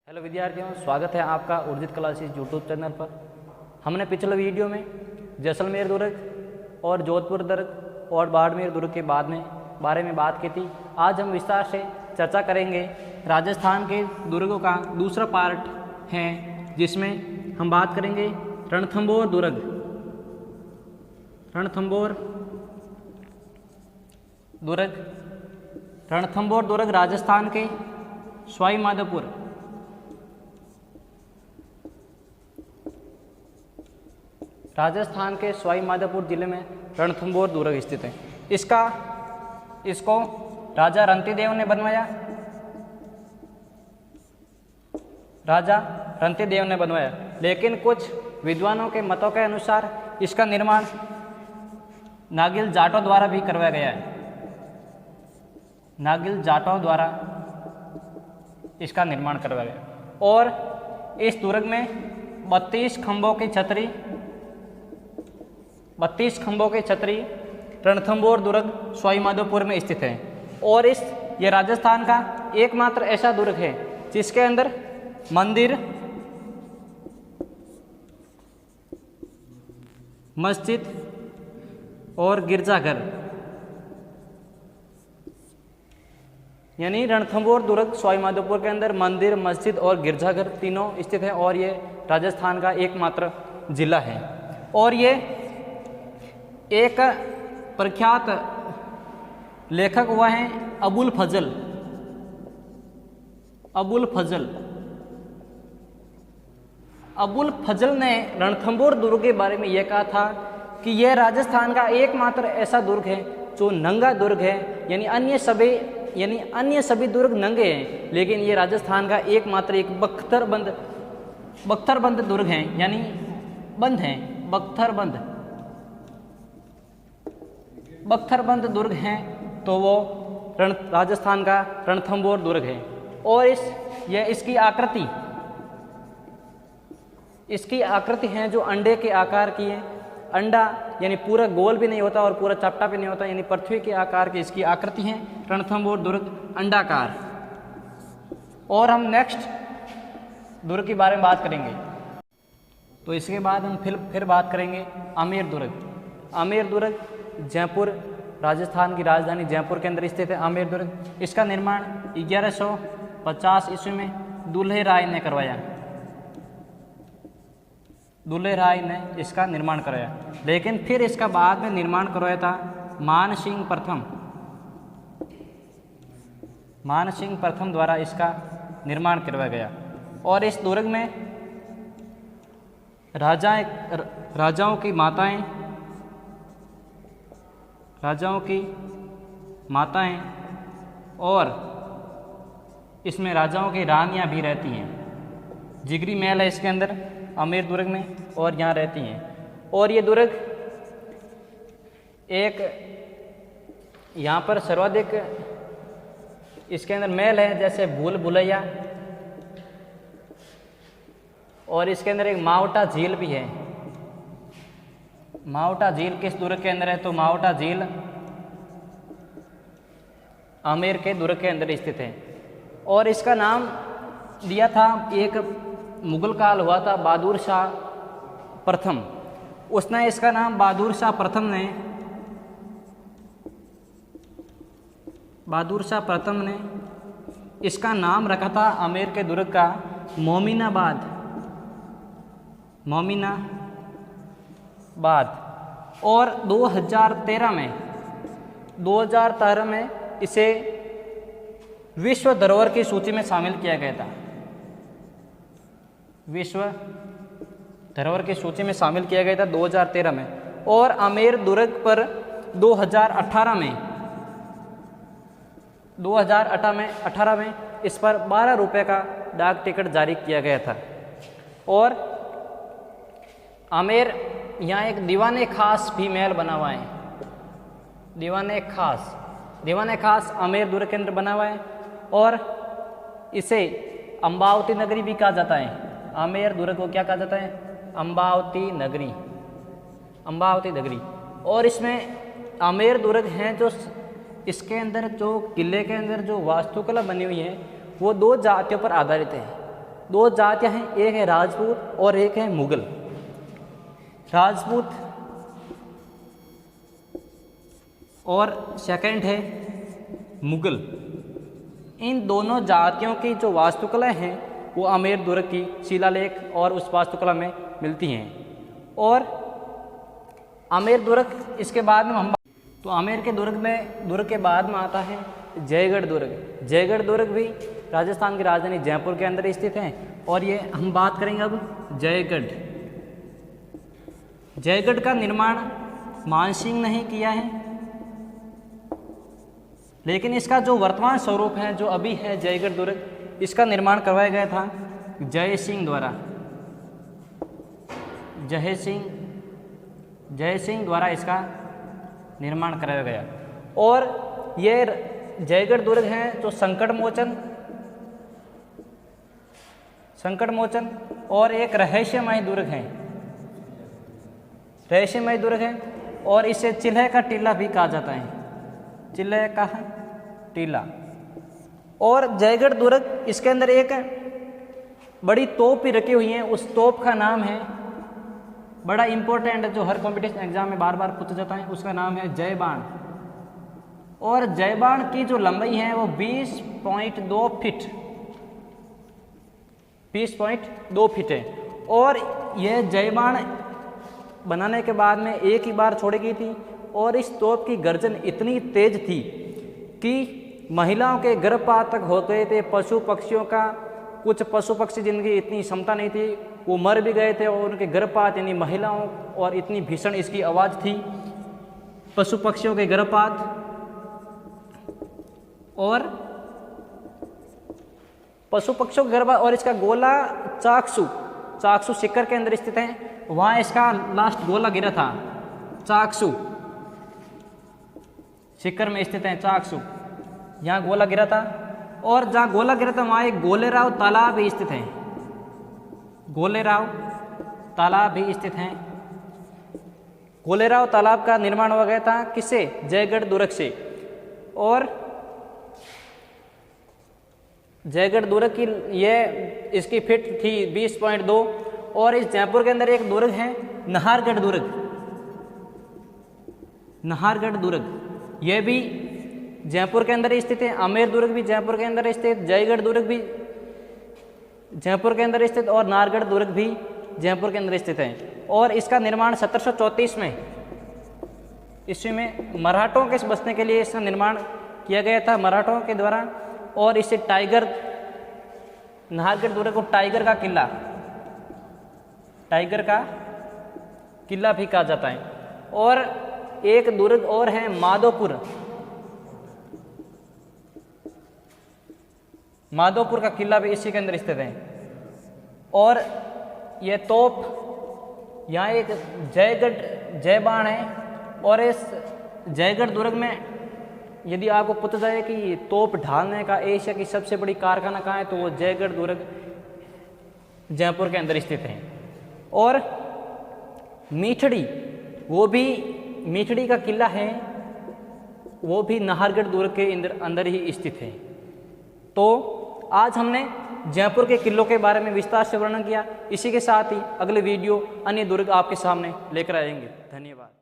Hello विद्यार्थियों, स्वागत है आपका उर्जित क्लासेस यूट्यूब चैनल पर। हमने पिछले वीडियो में जैसलमेर दुर्ग और जोधपुर दुर्ग और बाड़मेर दुर्ग के बारे में बात की थी। आज हम विस्तार से चर्चा करेंगे राजस्थान के दुर्गों का दूसरा पार्ट है, जिसमें हम बात करेंगे रणथंभौर दुर्ग। रणथंभौर दुर्ग राजस्थान के सवाई माधोपुर जिले में रणथंभौर दुर्ग स्थित है। इसको राजा रंतिदेव ने बनवाया, लेकिन कुछ विद्वानों के मतों के अनुसार इसका निर्माण नागिल जाटों द्वारा भी करवाया गया है। नागिल जाटों द्वारा इसका निर्माण करवाया गया और इस दुर्ग में 32 खंभों की छतरी रणथंभौर दुर्ग सवाई माधोपुर में स्थित है। और ये राजस्थान का एकमात्र ऐसा दुर्ग है जिसके अंदर मंदिर, मस्जिद और गिरजाघर, यानी रणथंभौर दुर्ग सवाई माधोपुर के अंदर मंदिर, मस्जिद और गिरजाघर तीनों स्थित हैं और ये राजस्थान का एकमात्र जिला है। और ये एक प्रख्यात लेखक हुआ है अबुल फजल ने रणथंभौर दुर्ग के बारे में यह कहा था कि यह राजस्थान का एकमात्र ऐसा दुर्ग है जो नंगा दुर्ग है, यानी अन्य सभी दुर्ग नंगे हैं, लेकिन ये राजस्थान का एकमात्र एक बख्तरबंद दुर्ग है, यानी बंद है, बख्तरबंद दुर्ग हैं, तो वो राजस्थान का रणथंभौर दुर्ग है। और इसकी आकृति है जो अंडे के आकार की है। अंडा यानी पूरा गोल भी नहीं होता और पूरा चपटा भी नहीं होता, यानी पृथ्वी के आकार की इसकी आकृति है रणथंभौर दुर्ग अंडाकार। और हम नेक्स्ट दुर्ग के बारे में बात करेंगे, तो इसके बाद हम फिर बात करेंगे आमेर दुर्ग जयपुर, राजस्थान की राजधानी जयपुर के अंदर स्थित है आमेर दुर्ग। इसका निर्माण 1150 ईस्वी में दुल्हे राय ने इसका निर्माण कराया, लेकिन फिर इसका बाद में निर्माण करवाया था मानसिंह प्रथम द्वारा इसका निर्माण करवाया गया। और इस दुर्ग में राजाओं की माताएं और इसमें राजाओं की रानियां भी रहती हैं। जिगरी महल है इसके अंदर आमेर दुर्ग में, और यहाँ रहती हैं। और ये दुर्ग यहाँ पर सर्वाधिक इसके अंदर महल है, जैसे भूल भुलैया, और इसके अंदर एक मावटा झील भी है। मावटा झील किस दुर्ग के अंदर है? तो मावटा झील आमेर के दुर्ग के अंदर स्थित है। और इसका नाम दिया था, एक मुगल काल हुआ था बहादुर शाह प्रथम, उसने इसका नाम बहादुर शाह प्रथम ने इसका नाम रखा था आमेर के दुर्ग का मोमिनाबाद। और 2013 में इसे विश्व धरोहर की सूची में शामिल किया गया था। विश्व धरोहर की सूची में शामिल किया गया था 2013 में। और आमेर दुर्ग पर 2018 में इस पर 12 रुपये का डाक टिकट जारी किया गया था। और आमेर यहाँ एक दीवाने खास भी महल बना हुआ है। दीवाने खास आमेर दुर्ग के अंदर बना हुआ है, और इसे अम्बावती नगरी भी कहा जाता है। आमेर दुर्ग को क्या कहा जाता है? अम्बावती नगरी। और इसमें आमेर दुर्ग हैं जो इसके अंदर जो किले के अंदर जो वास्तुकला बनी हुई है वो दो जातियों पर आधारित है। दो जातियां हैं, एक है राजपूत और एक है मुगल। राजपूत और सेकंड है मुगल। इन दोनों जातियों की जो वास्तुकला हैं वो आमेर दुर्ग की शिलालेख और उस वास्तुकला में मिलती हैं। और आमेर दुर्ग इसके बाद में हम तो आमेर के दुर्ग के बाद में आता है जयगढ़ दुर्ग। जयगढ़ दुर्ग भी राजस्थान की राजधानी जयपुर के अंदर स्थित है। और ये हम बात करेंगे अब जयगढ़। जयगढ़ का निर्माण मानसिंह ने ही किया है, लेकिन इसका जो वर्तमान स्वरूप है, जो अभी है जयगढ़ दुर्ग, इसका निर्माण करवाया गया था जय सिंह द्वारा। जय सिंह द्वारा इसका निर्माण कराया गया। और ये जयगढ़ दुर्ग है जो संकट मोचन और एक रहस्यमय दुर्ग है। और इसे चिल्हे का टीला भी कहा जाता है, चिल्हे का टीला। और जयगढ़ दुर्ग इसके अंदर एक बड़ी तोप भी रखी हुई है, उस तोप का नाम है, बड़ा इंपॉर्टेंट है, जो हर कंपटीशन एग्जाम में बार बार पूछा जाता है, उसका नाम है जय बाण। और जय बाण की जो लंबाई है वो 20.2 फीट है। और यह जय बाण बनाने के बाद में एक ही बार छोड़ी गई थी। और इस तोप की गर्जन इतनी तेज थी कि महिलाओं के गर्भपात तक हो गए थे। पशु पक्षियों का, कुछ पशु पक्षी जिनकी इतनी क्षमता नहीं थी वो मर भी गए थे, और उनके गर्भपात यानी महिलाओं, और इतनी भीषण इसकी आवाज़ थी, पशु पक्षियों के गर्भपात। और पशु पक्षियों के गर्भपात। और इसका गोला चाकसू शिखर के अंदर स्थित है, वहाँ इसका लास्ट गोला गिरा था। चाकसू शिखर में स्थित है चाकसू, यहाँ गोला गिरा था। और जहाँ गोला गिरा था वहाँ एक गोलेराव तालाब भी स्थित है, गोलेराव तालाब भी स्थित है। गोलेराव तालाब का निर्माण हो गया था किससे? जयगढ़ दुर्ग से। और जयगढ़ दुर्ग की इसकी फिट थी 20.2। और इस जयपुर के अंदर एक दुर्ग है नाहरगढ़ दुर्ग, यह भी जयपुर के अंदर स्थित है। आमेर दुर्ग भी जयपुर के अंदर स्थित, जयगढ़ दुर्ग भी जयपुर के अंदर स्थित, और नाहरगढ़ दुर्ग भी जयपुर के अंदर स्थित है। और इसका निर्माण 1734 में ईस्वी में मराठों के बसने के लिए इसका निर्माण किया गया था, मराठों के द्वारा। और इसे नाहरगढ़ दुर्ग को टाइगर का किला भी कहा जाता है। और एक दुर्ग और है माधोपुर का किला भी इसी के अंदर स्थित है। और यह तोप, यहाँ एक जय बाण है। और इस जयगढ़ दुर्ग में यदि आपको पता जाए कि तोप ढालने का एशिया की सबसे बड़ी कारखाना कहाँ है, तो वो जयगढ़ दुर्ग जयपुर के अंदर स्थित है। और मीठड़ी का किला है, वो भी नाहरगढ़ दुर्ग के अंदर ही स्थित है। तो आज हमने जयपुर के किलों के बारे में विस्तार से वर्णन किया। इसी के साथ ही अगले वीडियो अन्य दुर्ग आपके सामने लेकर आएंगे। धन्यवाद।